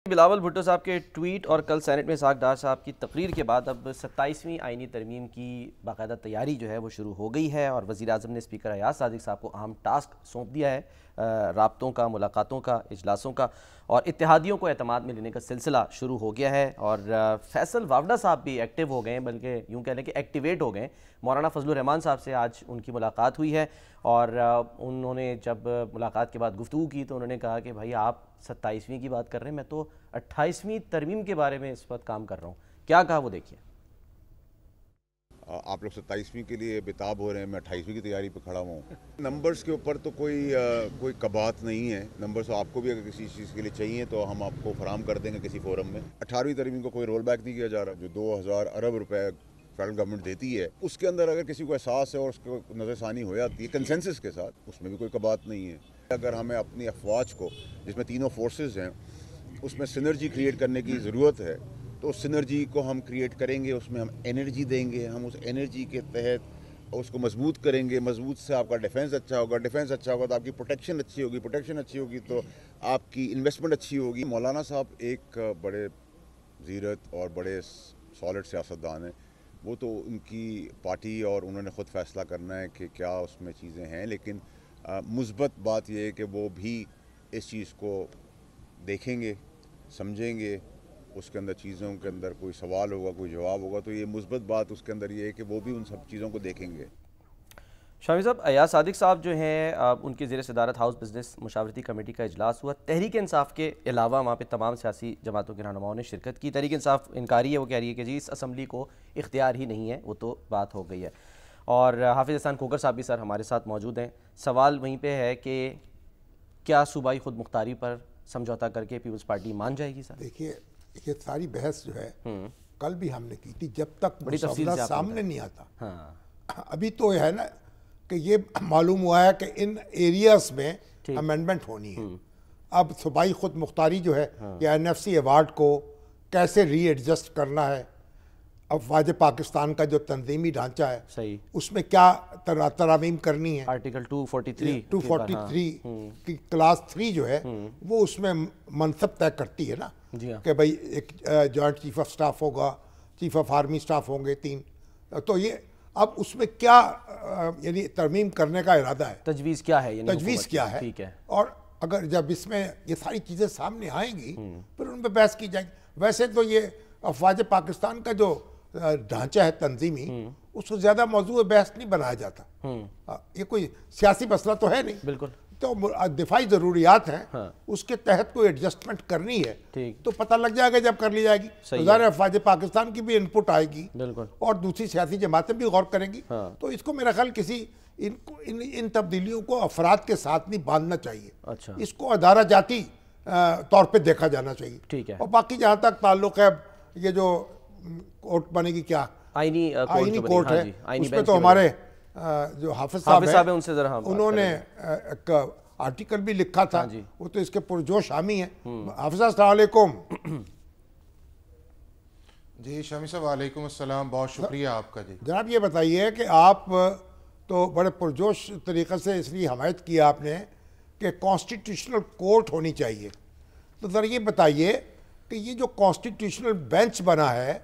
بلاول بھٹو صاحب کے ٹویٹ اور کل سینٹ میں اسحاق ڈار صاحب کی تقریر کے بعد اب 27ویں آئینی ترمیم کی باقاعدہ تیاری جو ہے وہ شروع ہو گئی ہے، اور وزیر اعظم نے اسپیکر ایاز صادق صاحب کو اہم ٹاسک سونپ دیا ہے، رابطوں کا، ملاقاتوں کا، اجلاسوں کا، اور اتحادیوں کو اعتماد میں لینے کا سلسلہ شروع ہو گیا ہے۔ اور فیصل وافڈہ صاحب بھی ایکٹیو ہو گئے ہیں، بلکہ یوں کہہ لیں کہ ایکٹیویٹ ہو گئے ہیں۔ مولانا فضل الرحمان صاحب سے آج ان کی ملاقات ہوئی ہے، اور انہوں نے جب ملاقات کے بعد گفتگو کی تو انہوں نے کہا کہ بھائی آپ 27ویں کی بات کر رہے ہیں، میں تو 28ویں ترمیم کے بارے میں اس وقت کام کر رہا ہوں۔ کیا کہا وہ دیکھیے۔ آپ لوگ 27ویں کے لیے بےتاب ہو رہے ہیں، میں 28ویں کی تیاری پہ کھڑا ہوا ہوں۔ نمبرز کے اوپر تو کوئی کبات نہیں ہے۔ نمبرز آپ کو بھی اگر کسی چیز کے لیے چاہیے تو ہم آپ کو فراہم کر دیں گے کسی فورم میں۔ 18ویں ترمیم کو کوئی رول بیک نہیں کیا جا رہا۔ جو 2000 ارب روپے فیڈرل گورنمنٹ دیتی ہے اس کے اندر اگر کسی کو احساس ہے اور اس کو نظر ثانی ہو جاتی ہے کنسنسس کے ساتھ، اس میں بھی کوئی کبات نہیں ہے۔ اگر ہمیں اپنی افواج کو، جس میں تینوں فورسز ہیں، اس میں سنرجی کریٹ کرنے کی ضرورت ہے، تو اس سنرجی کو ہم کریٹ کریں گے، اس میں ہم انرجی دیں گے، ہم اس انرجی کے تحت اس کو مضبوط کریں گے۔ مضبوط سے آپ کا ڈیفنس اچھا ہوگا، ڈیفنس اچھا ہوگا تو آپ کی پروٹیکشن اچھی ہوگی، پروٹیکشن اچھی ہوگی تو آپ کی انویسٹمنٹ اچھی ہوگی۔ مولانا صاحب ایک بڑے زیرت اور بڑے سالڈ سیاستدان ہیں، وہ تو ان کی پارٹی اور انہوں نے خود فیصلہ کرنا ہے کہ کیا اس میں چیزیں ہیں، لیکن مثبت بات یہ ہے کہ وہ بھی اس چیز کو دیکھیں گے، سمجھیں گے، اس کے اندر چیزوں کے اندر کوئی سوال ہوگا، کوئی جواب ہوگا، تو یہ مثبت بات اس کے اندر یہ ہے کہ وہ بھی ان سب چیزوں کو دیکھیں گے۔ شامی صاحب، ایاز صادق صاحب جو ہیں، ان کی زیر صدارت ہاؤس بزنس مشاورتی کمیٹی کا اجلاس ہوا۔ تحریک انصاف کے علاوہ وہاں پہ تمام سیاسی جماعتوں کے رہنماؤں نے شرکت کی۔ تحریک انصاف انکاری ہے، وہ کہہ رہی ہے کہ جی اس اسمبلی کو اختیار ہی نہیں ہے، وہ تو بات ہو گئی ہے۔ اور حافظ احسان کھوکھر صاحب بھی سر ہمارے ساتھ موجود ہیں۔ سوال وہیں پہ ہے کہ کیا صوبائی خود مختاری پر سمجھوتہ کر کے پیپلز پارٹی مان جائے گی؟ سر دیکھیے، یہ ساری بحث جو ہے کل بھی ہم نے کی تھی، جب تک بڑی تفصیل مسودہ سے سامنے نہیں آتا۔ ہاں، ابھی تو ہے نا کہ یہ معلوم ہوا ہے کہ ان ایریاز میں امینڈمنٹ ہونی ہے۔ اب صوبائی خود مختاری جو ہے، یا NFC ایوارڈ کو کیسے ری ایڈجسٹ کرنا ہے، افواج پاکستان کا جو تنظیمی ڈھانچہ ہے صحیح، اس میں کیا ترامیم کرنی ہے۔ آرٹیکل 243 کی کلاس 3 جو ہے وہ اس میں منصب طے کرتی ہے نا، کہ بھئی ایک جوائنٹ چیف آف سٹاف ہوگا، چیف آف آرمی سٹاف ہوں گے 3۔ تو یہ اب اس میں کیا یعنی ترمیم کرنے کا ارادہ ہے، تجویز کیا ہے، تجویز کیا ہے، ٹھیک ہے۔ اور اگر جب اس میں یہ ساری چیزیں سامنے آئیں گی پھر ان پہ بحث کی جائے گی۔ ویسے تو یہ افواج پاکستان کا جو ڈھانچہ ہے تنظیمی، اس کو زیادہ موضوع بحث نہیں بنایا جاتا۔ یہ کوئی سیاسی مسئلہ تو ہے نہیں، بالکل، تو دفاعی ضروریات ہیں، اس کے تحت کوئی ایڈجسٹمنٹ کرنی ہے تو پتہ لگ جائے گا جب کر لی جائے گی۔ ظاہر افواج پاکستان کی بھی انپٹ آئے گی اور دوسری سیاسی جماعتیں بھی غور کریں گی، تو اس کو میرا خیال کسی ان تبدیلیوں کو افراد کے ساتھ نہیں باندھنا چاہیے، اس کو ادارہ جاتی طور پہ دیکھا جانا چاہیے۔ اور باقی جہاں تک تعلق ہے یہ جو کورٹ بنے گی، کیا آئینی کورٹ ہے، اس پہ تو ہمارے جو حافظ صاحب ہیں، ان سے ذرا انہوں نے ایک آرٹیکل بھی لکھا تھا، وہ تو اس کے پرجوش حامی ہیں۔ حافظ السلام علیکم۔ جی شامی صاحب وعلیکم السلام، بہت شکریہ آپ کا۔ جی جناب یہ بتائیے کہ آپ تو بڑے پرجوش طریقے سے اس لیے حمایت کیا آپ نے کہ کانسٹیٹیوشنل کورٹ ہونی چاہیے، تو ذرا یہ بتائیے کہ یہ جو کانسٹیٹیوشنل بینچ بنا ہے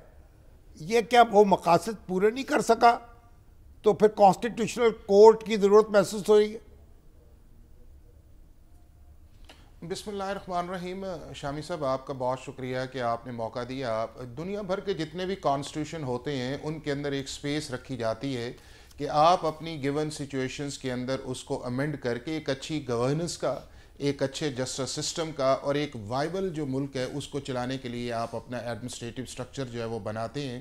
یہ کیا وہ مقاصد پورے نہیں کر سکا، تو پھر کانسٹیٹیوشنل کورٹ کی ضرورت محسوس ہو رہی ہے؟ بسم اللہ الرحمن الرحیم۔ شامی صاحب آپ کا بہت شکریہ کہ آپ نے موقع دیا۔ دنیا بھر کے جتنے بھی کانسٹیٹیوشن ہوتے ہیں ان کے اندر ایک سپیس رکھی جاتی ہے کہ آپ اپنی گیون سچویشنز کے اندر اس کو امینڈ کر کے ایک اچھی گورننس کا، ایک اچھے جسٹس سسٹم کا اور ایک وائبل جو ملک ہے اس کو چلانے کے لیے آپ اپنا ایڈمنسٹریٹو سٹرکچر جو ہے وہ بناتے ہیں۔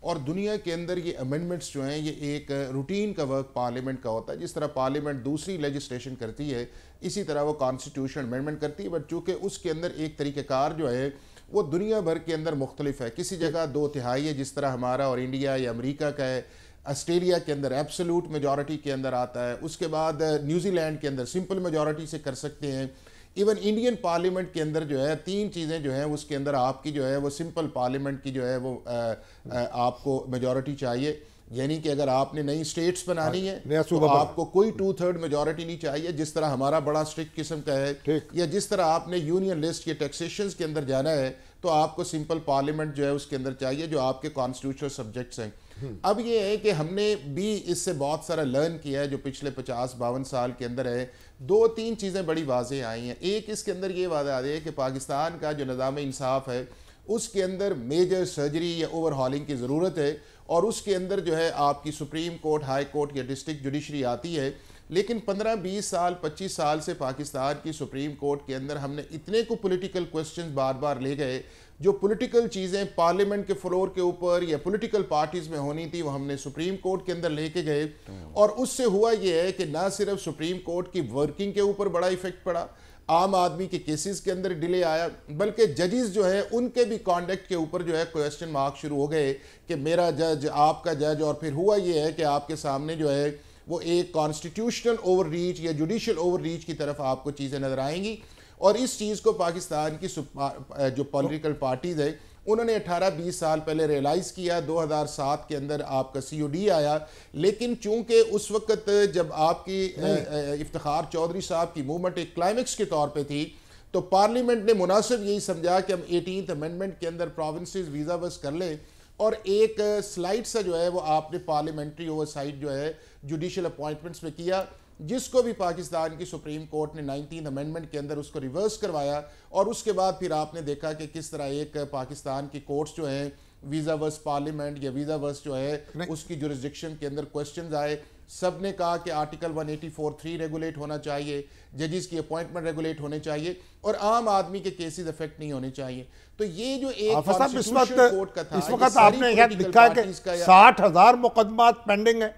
اور دنیا کے اندر یہ امینڈمنٹس جو ہیں یہ ایک روٹین کا ورک پارلیمنٹ کا ہوتا ہے۔ جس طرح پارلیمنٹ دوسری لیجسلیشن کرتی ہے اسی طرح وہ کانسٹیٹیوشن امینڈمنٹ کرتی ہے، بٹ چونکہ اس کے اندر ایک طریقہ کار جو ہے وہ دنیا بھر کے اندر مختلف ہے۔ کسی جگہ 2/3 ہے جس طرح ہمارا اور انڈیا یا امریکہ کا ہے، آسٹریلیا کے اندر ایبسولوٹ میجورٹی کے اندر آتا ہے، اس کے بعد نیوزی لینڈ کے اندر سمپل میجورٹی سے کر سکتے ہیں۔ ایون انڈین پارلیمنٹ کے اندر جو ہے 3 چیزیں جو ہیں اس کے اندر آپ کی جو ہے وہ سمپل پارلیمنٹ کی جو ہے وہ آپ کو میجورٹی چاہیے۔ یعنی کہ اگر آپ نے نئی سٹیٹس بنانی ہے تو آپ کو کوئی 2/3 میجورٹی نہیں چاہیے جس طرح ہمارا بڑا اسٹرکٹ قسم کا ہے، یا جس طرح آپ نے یونین لسٹ یا ٹیکسیشنز کے اندر جانا ہے تو آپ کو سمپل پارلیمنٹ جو ہے اس کے اندر چاہیے جو آپ کے کانسٹیٹیوشنل سبجیکٹس ہیں۔ اب یہ ہے کہ ہم نے بھی اس سے بہت سارا لرن کیا ہے جو پچھلے 50-52 سال کے اندر ہے۔ 2-3 چیزیں بڑی واضح آئی ہیں۔ ایک اس کے اندر یہ واضح آ رہی ہے کہ پاکستان کا جو نظام انصاف ہے اس کے اندر میجر سرجری یا اوور ہالنگ کی ضرورت ہے، اور اس کے اندر جو ہے آپ کی سپریم کورٹ، ہائی کورٹ یا ڈسٹرکٹ جوڈیشری آتی ہے، لیکن 15-20 سال 25 سال سے پاکستان کی سپریم کورٹ کے اندر ہم نے اتنے کو پولیٹیکل کوسچنز بار بار لے گئے، جو پولیٹیکل چیزیں پارلیمنٹ کے فلور کے اوپر یا پولیٹیکل پارٹیز میں ہونی تھی وہ ہم نے سپریم کورٹ کے اندر لے کے گئے، اور اس سے ہوا یہ ہے کہ نہ صرف سپریم کورٹ کی ورکنگ کے اوپر بڑا ایفیکٹ پڑا، عام آدمی کے کیسز کے اندر ڈیلے آیا، بلکہ ججز جو ہے ان کے بھی کانڈکٹ کے اوپر جو ہے کویسچن مارک شروع ہو گئے کہ میرا جج، آپ کا جج، اور پھر ہوا یہ ہے کہ آپ کے سامنے جو ہے وہ ایک کانسٹیٹیوشنل اوور ریچ یا جوڈیشل اوور ریچ کی طرف آپ کو چیزیں نظر آئیں گی، اور اس چیز کو پاکستان کی جو پولیٹیکل پارٹیز ہے انہوں نے 18-20 سال پہلے ریلائز کیا۔ 2007 کے اندر آپ کا COD آیا، لیکن چونکہ اس وقت جب آپ کی افتخار چودھری صاحب کی موومنٹ ایک کلائمیکس کے طور پہ تھی تو پارلیمنٹ نے مناسب یہی سمجھا کہ ہم 18th امینڈمنٹ کے اندر پروونسز ویزا بس کر لیں، اور ایک سلائٹ سا جو ہے وہ آپ نے پارلیمنٹری اوور سائٹ جو ہے جوڈیشل اپوائنٹمنٹس میں کیا، جس کو بھی پاکستان کی سپریم کورٹ نے 19th امینڈمنٹ کے اندر اس کو ریورس کروایا، اور اس کے بعد پھر آپ نے دیکھا کہ کس طرح ایک پاکستان کی کورٹس جو ہیں ویزا ورس پارلیمنٹ یا ویزا ورس جو ہے اس کی جورسڈکشن کے اندر کوسچنز آئے، سب نے کہا کہ آرٹیکل 184(3) ریگولیٹ ہونا چاہیے، ججز کی اپوائنٹمنٹ ریگولیٹ ہونے چاہیے، اور عام آدمی کے کیسز افیکٹ نہیں ہونے چاہیے۔ تو یہ جو ایک کانسٹیٹیوشن کورٹ کا تھا، اس وقت آپ نے یہ لکھا ہے کہ 60,000 مقدمات پینڈنگ ہیں۔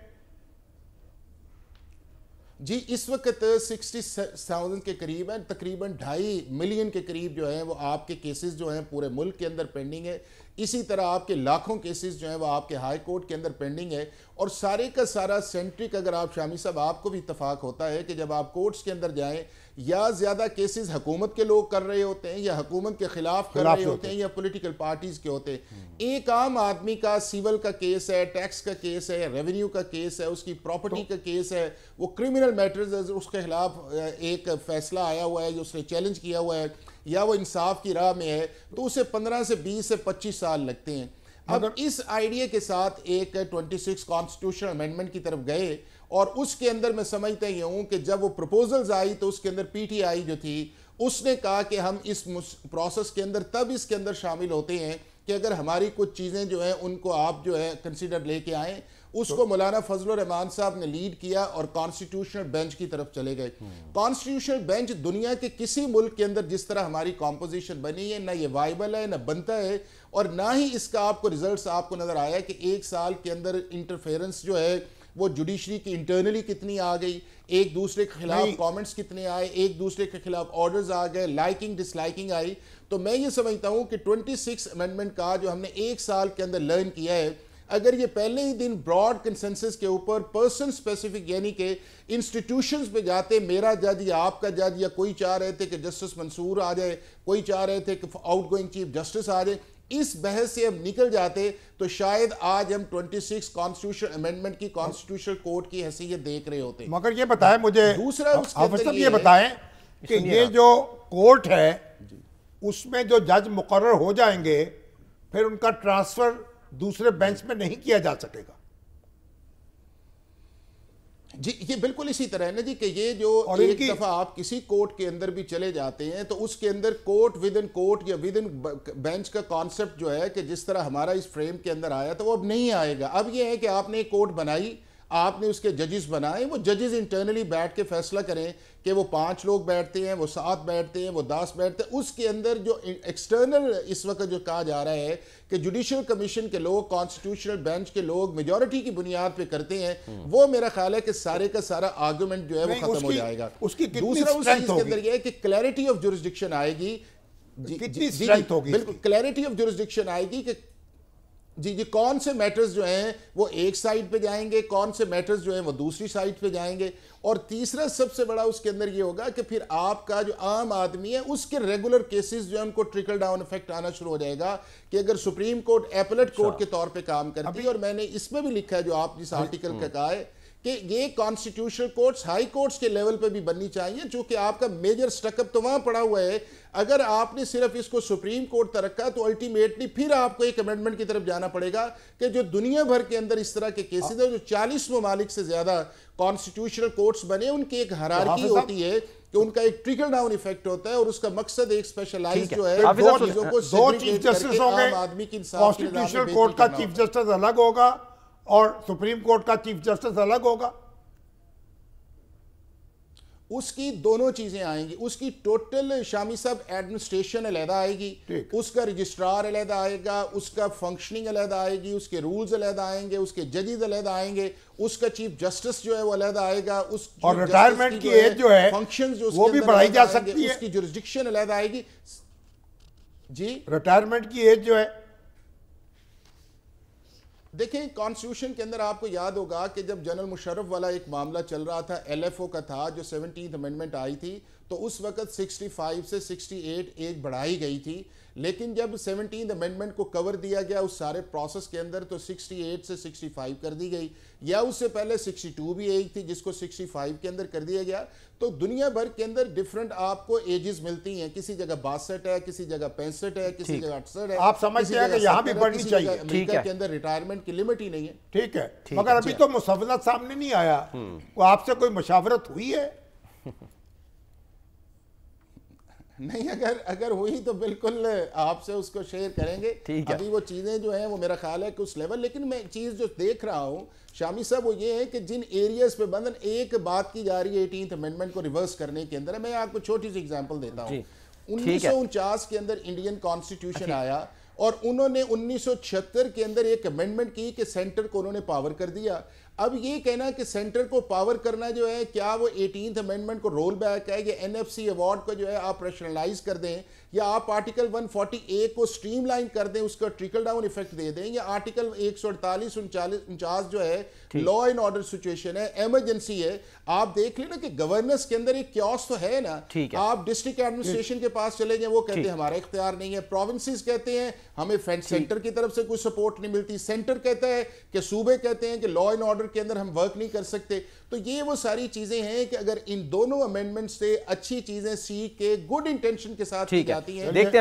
جی اس وقت 60,000 کے قریب ہیں، تقریباً 2.5 ملین کے قریب جو ہیں وہ آپ کے کیسز جو ہیں پورے ملک کے اندر پینڈنگ ہے۔ اسی طرح آپ کے لاکھوں کیسز جو ہیں وہ آپ کے ہائی کورٹ کے اندر پینڈنگ ہے، اور سارے کا سارا سینٹرک، اگر آپ شامی صاحب آپ کو بھی اتفاق ہوتا ہے کہ جب آپ کورٹس کے اندر جائیں یا زیادہ کیسز حکومت کے لوگ کر رہے ہوتے ہیں یا حکومت کے خلاف کر رہے ہوتے ہیں یا پولیٹیکل پارٹیز کے ہوتے ہیں، ایک عام آدمی کا سیول کا کیس ہے، ٹیکس کا کیس ہے، ریونیو کا کیس ہے، اس کی پراپرٹی کا کیس ہے، وہ کرمنل میٹرز اس کے خلاف ایک فیصلہ آیا ہوا ہے جو اس نے چیلنج کیا ہوا ہے یا وہ انصاف کی راہ میں ہے، تو اسے 15 سے 20 سے 25 سال لگتے ہیں۔ اب اس آئیڈیا کے ساتھ ایک 26 کانسٹیٹیوشنل امینڈمنٹ کی طرف گئے، اور اس کے اندر میں سمجھتا یہ ہوں کہ جب وہ پروپوزلز آئی تو اس کے اندر PTI جو تھی اس نے کہا کہ ہم اس پروسیس کے اندر تب اس کے اندر شامل ہوتے ہیں کہ اگر ہماری کچھ چیزیں جو ہیں ان کو آپ جو ہے کنسیڈر لے کے آئیں۔ اس کو مولانا فضل الرحمان صاحب نے لیڈ کیا اور کانسٹیٹیوشنل بینچ کی طرف چلے گئے۔ کانسٹیٹیوشنل بینچ دنیا کے کسی ملک کے اندر جس طرح ہماری کمپوزیشن بنی ہے نہ یہ وائبل ہے، نہ بنتا ہے، اور نہ ہی اس کا آپ کو ریزلٹس آپ کو نظر آیا کہ ایک سال کے اندر انٹرفیرنس جو ہے وہ جوڈیشری کی انٹرنلی کتنی آ گئی، ایک دوسرے کے خلاف کامنٹس کتنے آئے، ایک دوسرے کے خلاف آرڈرز آ گئے، لائکنگ ڈس لائکنگ آئی۔ تو میں یہ سمجھتا ہوں کہ 26 امینڈمنٹ کا جو ہم نے ایک سال کے اندر لرن کیا ہے، اگر یہ پہلے ہی دن براڈ کنسنسس کے اوپر پرسن سپیسیفک یعنی کہ انسٹیٹیوشنز پہ جاتے، میرا جج یا آپ کا جج، یا کوئی چاہ رہے تھے کہ جسٹس منصور آ جائے، کوئی چاہ رہے تھے کہ آؤٹ گوئنگ چیف جسٹس آ جائے، اس بحث سے ہم نکل جاتے تو شاید آج ہم 26 کانسٹیٹیوشن امینڈمنٹ کی کانسٹیٹیوشن کورٹ کی حیثیت دیکھ رہے ہوتے۔ مگر یہ بتائیں مجھے، دوسرا حافظ صاحب یہ بتائیں کہ یہ جو کورٹ ہے اس میں جو جج مقرر ہو جائیں گے پھر ان کا ٹرانسفر دوسرے بینچ میں نہیں کیا جا سکے گا؟ جی یہ بالکل اسی طرح ہے نا جی کہ یہ جو ایک دفعہ آپ کسی کورٹ کے اندر بھی چلے جاتے ہیں تو اس کے اندر کورٹ ود ان کورٹ یا ود ان بینچ کا کانسیپٹ جو ہے کہ جس طرح ہمارا اس فریم کے اندر آیا تو وہ اب نہیں آئے گا۔ اب یہ ہے کہ آپ نے ایک کورٹ بنائی، آپ نے اس کے ججز بنائے، وہ ججز انٹرنلی بیٹھ کے فیصلہ کریں کہ وہ 5 لوگ بیٹھتے ہیں، وہ 7 بیٹھتے ہیں، وہ 10 بیٹھتے ہیں۔ اس کے اندر جو ایکسٹرنل اس وقت جو کہا جا رہا ہے کہ جوڈیشل کمیشن کے لوگ، کانسٹیٹیوشنل بینچ کے لوگ میجورٹی کی بنیاد پہ کرتے ہیں، وہ میرا خیال ہے کہ سارے کا سارا آرگومنٹ جو ہے وہ ختم ہو جائے گا۔ دوسرا اس چیز کے اندر یہ ہے کہ کلیئرٹی آف جورسڈکشن آئے گی، کتنی اسٹرینتھ ہوگی؟ بالکل کلیئرٹی آف جورسڈکشن آئے گی کہ جی کون سے میٹرز جو ہیں وہ ایک سائٹ پہ جائیں گے، کون سے میٹرز جو ہیں وہ دوسری سائٹ پہ جائیں گے، اور تیسرا سب سے بڑا اس کے اندر یہ ہوگا کہ پھر آپ کا جو عام آدمی ہے اس کے ریگولر کیسز جو ہیں ان کو ٹرکل ڈاؤن افیکٹ آنا شروع ہو جائے گا کہ اگر سپریم کورٹ ایپلیٹ کورٹ کے طور پہ کام کرتی ہے، اور میں نے اس میں بھی لکھا ہے جو آپ جس آرٹیکل کا کہا ہے کہ یہ کانسٹیٹیوشنل کورٹس ہائی کورٹس کے لیول پہ بھی بننی چاہیے، چونکہ آپ کا میجر سٹک اپ تو وہاں پڑا ہوا ہے۔ اگر آپ نے صرف اس کو سپریم کورٹ تک رکھا تو الٹیمیٹلی پھر آپ کو ایک امینڈمنٹ کی طرف جانا پڑے گا کہ جو دنیا بھر کے اندر اس طرح کے کیسز ہیں، جو 40 ممالک سے زیادہ کانسٹیٹیوشنل کورٹس بنے، ان کی ایک ہیرارکی ہوتی ہے کہ ان کا ایک ٹرکل ڈاؤن ایفیکٹ ہوتا ہے، اور اس کا مقصد ایک اسپیشلائز جو ہے دو چیف جسٹس ہوں گے، کانسٹیٹیوشنل کورٹ کا چیف جسٹس الگ ہوگا اور سپریم کورٹ کا چیف جسٹس الگ ہوگا۔ اس کی دونوں چیزیں آئیں گی، اس کی ٹوٹل شامی صاحب ایڈمنسٹریشن علیحدہ آئے گی، اس کا رجسٹرار علیحدہ آئے گا، اس کا فنکشننگ علیحدہ آئے گی، اس کے رولز علیحدہ آئیں گے، اس کے ججز علیحدہ آئیں گے، اس کا چیف جسٹس جو ہے وہ علیحدہ آئے گا، اور ریٹائرمنٹ کی ایج جو ہے وہ بھی بڑھائی جا سکتی ہے، اس کی جورسڈکشن علیحدہ آئے گی۔ جی ریٹائرمنٹ کی ایج جو ہے، دیکھیں کانسٹیٹیوشن کے اندر آپ کو یاد ہوگا کہ جب جنرل مشرف والا ایک معاملہ چل رہا تھا، ایل ایف او کا تھا، جو 17th امینڈمنٹ آئی تھی، تو اس وقت 65 سے 68 ایج بڑھائی گئی تھی، لیکن جب 17th امینڈمنٹ کو کور دیا گیا اس سارے پروسیس کے اندر تو 68 سے 65 کر دی گئی، یا اس سے پہلے 62 بھی ایج تھی جس کو 65 کے اندر کر دیا گیا۔ تو دنیا بھر کے اندر ڈیفرنٹ آپ کو ایجز ملتی ہیں، کسی جگہ 62 ہے، کسی جگہ 65 ہے، کسی جگہ 68 ہے، آپ سمجھتے ہیں کہ یہاں بھی بڑھنی چاہیے۔ امریکہ کے اندر ریٹائرمنٹ کی لمٹ ہی نہیں ہے۔ ٹھیک ہے، مگر ابھی تو مسودہ سامنے نہیں آیا، آپ سے کوئی مشاورت ہوئی ہے؟ نہیں، اگر ہوئی تو بالکل آپ سے اس کو شیئر کریں گے۔ ابھی وہ چیزیں جو ہیں وہ میرا خیال ہے کہ اس لیول، لیکن میں چیز جو دیکھ رہا ہوں شامی صاحب وہ یہ ہے کہ جن ایریاز پہ بندن ایک بات کی جا رہی ہے 18th امینڈمنٹ کو ریورس کرنے کے اندر ہے۔ میں آپ کو چھوٹی سی ایگزامپل دیتا ہوں۔ 1949 کے اندر انڈین کانسٹیٹیوشن آیا، اور انہوں نے 1976 کے اندر ایک امینڈمنٹ کی کہ سینٹر کو انہوں نے پاور کر دیا۔ اب یہ کہنا کہ سینٹر کو پاور کرنا جو ہے کیا وہ 18th امینڈمنٹ کو رول بیک ہے، یا NFC ایوارڈ کو جو ہے آپ ریشنلائز کر دیں، یا آپ آرٹیکل 140A کو سٹریم لائن کر دیں، اس کا ٹرکل ڈاؤن ایفیکٹ دے دیں، یا آرٹیکل 148 49 جو ہے لا اینڈ آرڈر سچویشن ہے، ایمرجنسی ہے۔ آپ دیکھ لیں نا کہ گورننس کے اندر ایک کیوس تو ہے نا۔ آپ ڈسٹرکٹ ایڈمنسٹریشن کے پاس چلے جائیں، وہ کہتے ہیں ہمارا اختیار نہیں ہے، پروونسز کہتے ہیں ہمیں سینٹر کی طرف سے کوئی سپورٹ نہیں ملتی، سینٹر کہتا ہے کہ صوبے کہتے ہیں کہ لا اینڈ آرڈر کے اندر ہم ورک نہیں کر سکتے۔ تو یہ وہ ساری چیزیں ہیں کہ اگر ان دونوں امینڈمنٹ سے اچھی چیزیں سیکھ کے گڈ انٹینشن کے ساتھ کی جاتی ہیں۔